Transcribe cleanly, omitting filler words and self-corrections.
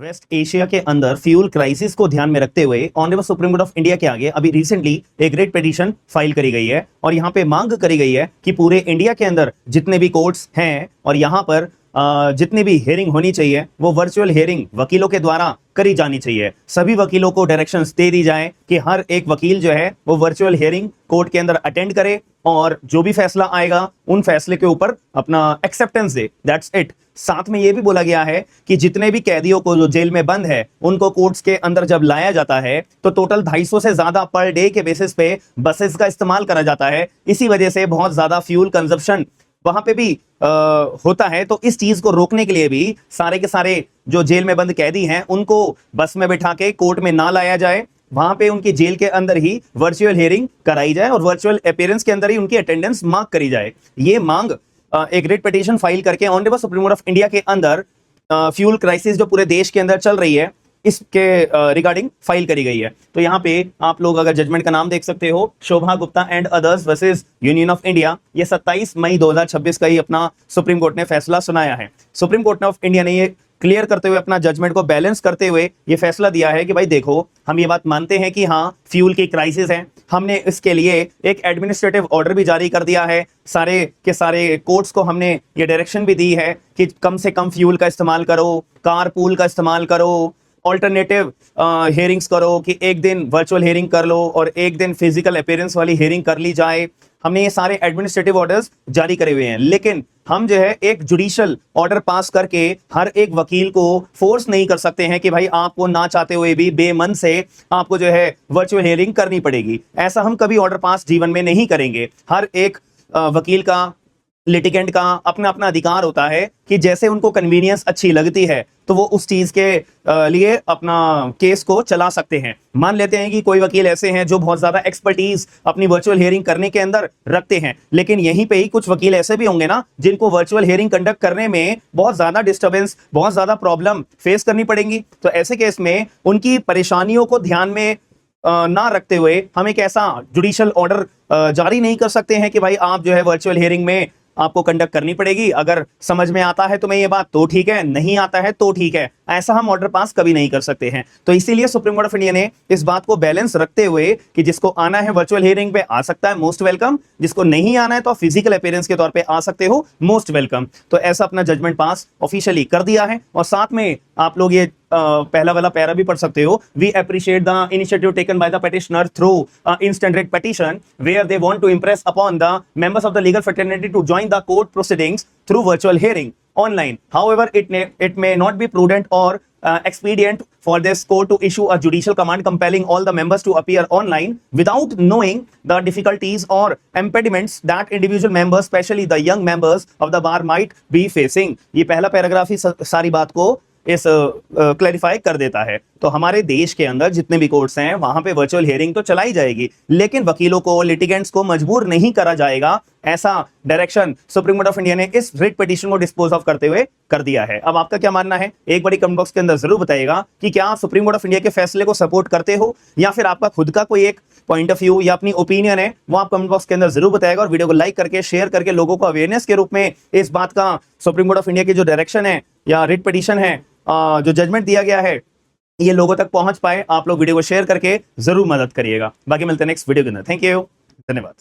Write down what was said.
Waste Asia के अंदर fuel crisis को ध्यान में रखते हुए honourable supreme court of India के आगे अभी रिसेंटली एक रिट पिटीशन फाइल करी गई है और यहाँ पे मांग करी गई है कि पूरे इंडिया के अंदर जितने भी कोर्ट्स हैं और यहाँ पर जितनी भी हियरिंग होनी चाहिए वो वर्चुअल हियरिंग वकीलों के द्वारा करी जानी चाहिए। सभी वकीलों को डायरेक्शंस दे दी जाए कि हर एक वकील जो है वो वर्चुअल हियरिंग कोर्ट के अंदर अटेंड करे और जो भी फैसला आएगा उन फैसले के ऊपर अपना एक्सेप्टेंस दे। That's it. साथ में यह भी बोला गया है कि जितने भी कैदियों को जो जेल में बंद है उनको कोर्ट्स के अंदर जब लाया जाता है तो टोटल 250 से ज्यादा पर डे के बेसिस पे बसेस का इस्तेमाल करा जाता है। इसी वजह से बहुत ज्यादा फ्यूल कंजप्शन वहां पे भी होता है। तो इस चीज को रोकने के लिए भी सारे के सारे जो जेल में बंद कैदी हैं उनको बस में बिठा के कोर्ट में ना लाया जाए, वहां पे उनकी जेल के अंदर ही वर्चुअल हियरिंग कराई जाए और वर्चुअल अपीयरेंस के अंदर ही उनकी अटेंडेंस मार्क करी जाए। ये मांग एक रिट पिटीशन फाइल करके honourable supreme court of India के अंदर फ्यूल क्राइसिस जो पूरे देश के अंदर चल रही है इसके रिगार्डिंग फाइल करी गई है। तो यहाँ पे आप लोग अगर जजमेंट का नाम देख सकते हो, Shobha Gupta and others versus Union of India. ये 27 मई 2026 का ही अपना सुप्रीम कोर्ट ने फैसला सुनाया है। सुप्रीम कोर्ट ऑफ इंडिया ने ये क्लियर करते हुए अपना जजमेंट को बैलेंस करते हुए ये फैसला दिया है कि भाई देखो, हम ये बात मानते हैं कि हाँ फ्यूल की क्राइसिस है, हमने इसके लिए एक एडमिनिस्ट्रेटिव ऑर्डर भी जारी कर दिया है, सारे के सारे कोर्ट्स को हमने ये डायरेक्शन भी दी है कि कम से कम फ्यूल का इस्तेमाल करो, कार पूल का इस्तेमाल करो, ऑल्टरनेटिव हियरिंग्स करो कि एक दिन वर्चुअल हियरिंग कर लो और एक दिन फिजिकल अपीयरेंस वाली हियरिंग कर ली जाए। हमने ये सारे एडमिनिस्ट्रेटिव ऑर्डर्स जारी करे हुए हैं, लेकिन हम जो है एक जुडिशियल ऑर्डर पास करके हर एक वकील को फोर्स नहीं कर सकते हैं कि भाई आपको ना चाहते हुए भी बेमन से आपको जो है वर्चुअल हियरिंग करनी पड़ेगी। ऐसा हम कभी ऑर्डर पास जीवन में नहीं करेंगे। हर एक वकील का, लिटिगेंट का अपना अपना अधिकार होता है कि जैसे उनको कन्वीनियंस अच्छी लगती है तो वो उस चीज के लिए अपना केस को चला सकते हैं। मान लेते हैं कि कोई वकील ऐसे हैं जो बहुत ज्यादा एक्सपर्टीज अपनी वर्चुअल हियरिंग करने के अंदर रखते हैं, लेकिन यहीं पे ही कुछ वकील ऐसे भी होंगे ना जिनको वर्चुअल हियरिंग कंडक्ट करने में बहुत ज्यादा डिस्टर्बेंस, बहुत ज्यादा प्रॉब्लम फेस करनी पड़ेंगी। तो ऐसे केस में उनकी परेशानियों को ध्यान में ना रखते हुए हम एक ऐसा जुडिशियल ऑर्डर जारी नहीं कर सकते हैं कि भाई आप जो है वर्चुअल हियरिंग में आपको कंडक्ट करनी पड़ेगी। अगर समझ में आता है तुम्हें ये बात तो ठीक है, नहीं आता है तो ठीक है। ऐसा हम ऑर्डर पास कभी नहीं कर सकते हैं। तो इसीलिए सुप्रीम कोर्ट ऑफ इंडिया ने इस बात को बैलेंस रखते हुए कि जिसको आना है वर्चुअल हियरिंग पे आ सकता है, मोस्ट वेलकम। जिसको नहीं आना है तो फिजिकल अपीयरेंस के तौर पे आ सकते हो, मोस्ट वेलकम। तो ऐसा अपना जजमेंट पास ऑफिशियली कर दिया है। और साथ में आप लोग ये पहला वाला पैरा भी पढ़ सकते हो। We appreciate the initiative taken by the petitioner through instant writ petition where they want to impress upon the members of the legal fraternity to join the court proceedings through virtual hearing online. However, it may not be prudent or expedient for this court to issue a judicial command compelling all the members to appear online without knowing the difficulties or impediments that individual members, especially the young members of the bar, might be facing. ये पहला paragraph ही सारी बात को इस clarify कर देता है। तो हमारे देश के अंदर जितने भी कोर्ट्स हैं वहां पे वर्चुअल हियरिंग तो चलाई जाएगी, लेकिन वकीलों को, लिटिगेंट्स को मजबूर नहीं करा जाएगा। ऐसा direction supreme court of India ने इस रिट पिटीशन को डिस्पोज ऑफ करते हुए कर दिया है। अब आपका क्या मानना है एक बड़ी कमेंट बॉक्स के अंदर जरूर बताइएगा कि क्या आप सुप्रीम कोर्ट ऑफ इंडिया के फैसले को सपोर्ट करते हो या फिर आपका खुद का कोई एक पॉइंट ऑफ व्यू या अपनी ओपिनियन है, वो आप कमेंट बॉक्स के अंदर जरूर बताएगा। और वीडियो को लाइक करके, शेयर करके लोगों को अवेयरनेस के रूप में इस बात का सुप्रीम कोर्ट ऑफ इंडिया की जो डायरेक्शन है या रिट पिटीशन है, जो जजमेंट दिया गया है, ये लोगों तक पहुंच पाए। आप लोग वीडियो को शेयर करके जरूर मदद करिएगा। बाकी मिलते हैं नेक्स्ट वीडियो के अंदर। थैंक यू, धन्यवाद।